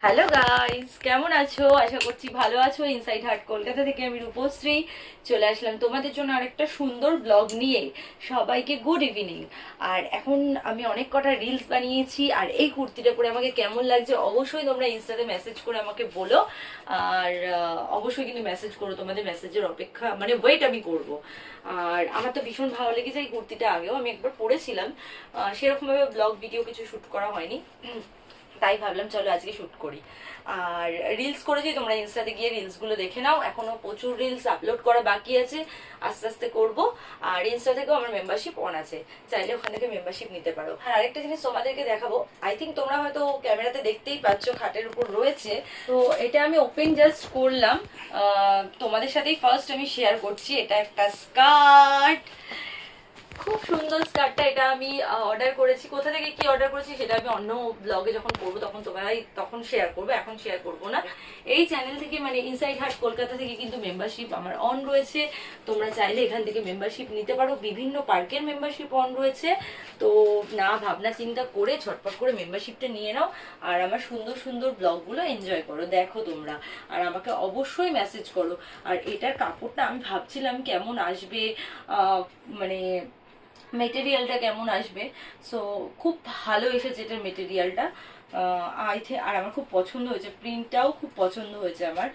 Hello guys, কেমন আছো? আশা করছি ভালো আছো। ইনসাইড হার্ট কলকাতা থেকে আমি রূপশ্রী চলে আসলাম তোমাদের জন্য আরেকটা সুন্দর ব্লগ নিয়ে। সবাইকে গুড ইভিনিং। আর এখন আমি অনেক কটা রিলস বানিয়েছি, আর এই কুর্তিটা পরে আমাকে কেমন লাগছে অবশ্যই তোমরা ইনস্টাতে মেসেজ করে আমাকে বলো। আর অবশ্যই কিন্তু মেসেজ করো, তোমাদের মেসেজের অপেক্ষা মানে ওয়েট আমি করব। আর আমার তো ভীষণ ভালো লেগেছে এই কুর্তিটা, আগেও আমি একবার পরেছিলাম, সেরকমভাবে ব্লগ ভিডিও কিছু শ্যুট করা হয়নি, তাই ভাবলাম চলো আজকে শুট করি। আর রিলস করেছি, তোমরা ইনস্টাতে গিয়ে রিলস গুলো দেখে নাও, এখনো প্রচুর রিলস আপলোড করা বাকি আছে, আস্তে আস্তে করব। আর ইনস্টা থেকেও আমার মেম্বারশিপ অন আছে, চাইলে ওখান থেকে মেম্বারশিপ নিতে পারো। আর আরেকটা জিনিস তোমাদেরকে দেখাবো, আই থিঙ্ক তোমরা হয়তো ক্যামেরাতে দেখতেই পাচ্ছ, খাটের উপর রয়েছে। তো এটা আমি ওপেন জাস্ট করলাম, তোমাদের সাথেই ফার্স্ট আমি শেয়ার করছি। এটা একটা স্কার্ট, খুব সুন্দর স্কার্টটা। এটা আমি অর্ডার করেছি, কোথা থেকে কি অর্ডার করেছি সেটা আমি অন্য ব্লগে যখন করবো তখন তোমরাই তখন শেয়ার করবো, এখন শেয়ার করবো না। এই চ্যানেল থেকে মানে ইনসাইড হার্ট কলকাতা থেকে কিন্তু মেম্বারশিপ আমার অন রয়েছে, তোমরা চাইলে এখান থেকে মেম্বারশিপ নিতে পারো। বিভিন্ন পার্কের মেম্বারশিপ অন রয়েছে, তো না ভাবনা চিন্তা করে ঝটপট করে মেম্বারশিপটা নিয়ে নাও, আর আমার সুন্দর সুন্দর ব্লগগুলো এনজয় করো, দেখো তোমরা। আর আমাকে অবশ্যই মেসেজ করো। আর এটার কাপড়টা আমি ভাবছিলাম কেমন আসবে, মানে মেটেরিয়ালটা কেমন আসবে। সো খুব ভালো এসেছে এটার মেটেরিয়ালটা, আর আমার খুব পছন্দ হয়েছে, প্রিন্টটাও খুব পছন্দ হয়েছে আমার।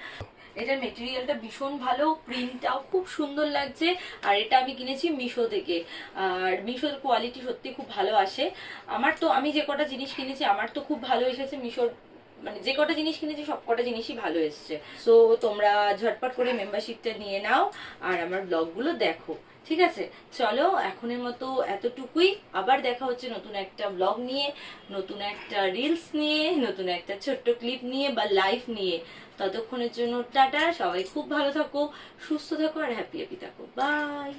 এটার মেটেরিয়ালটা ভীষণ ভালো, প্রিন্টটাও খুব সুন্দর লাগছে। আর এটা আমি কিনেছি মিশো থেকে, আর মিশোর কোয়ালিটি সত্যি খুব ভালো আসে। আমি যে কটা জিনিস কিনেছি আমার তো খুব ভালো এসেছে মিশোর, মানে যে কটা জিনিস কিনেছি সব কটা জিনিসই ভালো এসছে। সো তোমরা ঝটপট করে মেম্বারশিপটা নিয়ে নাও আর আমার ব্লগগুলো দেখো, ঠিক আছে? চলো এখনের মতো এতটুকুই, আবার দেখা হচ্ছে নতুন একটা ব্লগ নিয়ে, নতুন একটা রিলস নিয়ে, নতুন একটা ছোট্ট ক্লিপ নিয়ে বা লাইভ নিয়ে। ততক্ষণের জন্য টাটা, সবাই খুব ভালো থাকো, সুস্থ থাকো আর হ্যাপি হ্যাপি থাকো। বাই।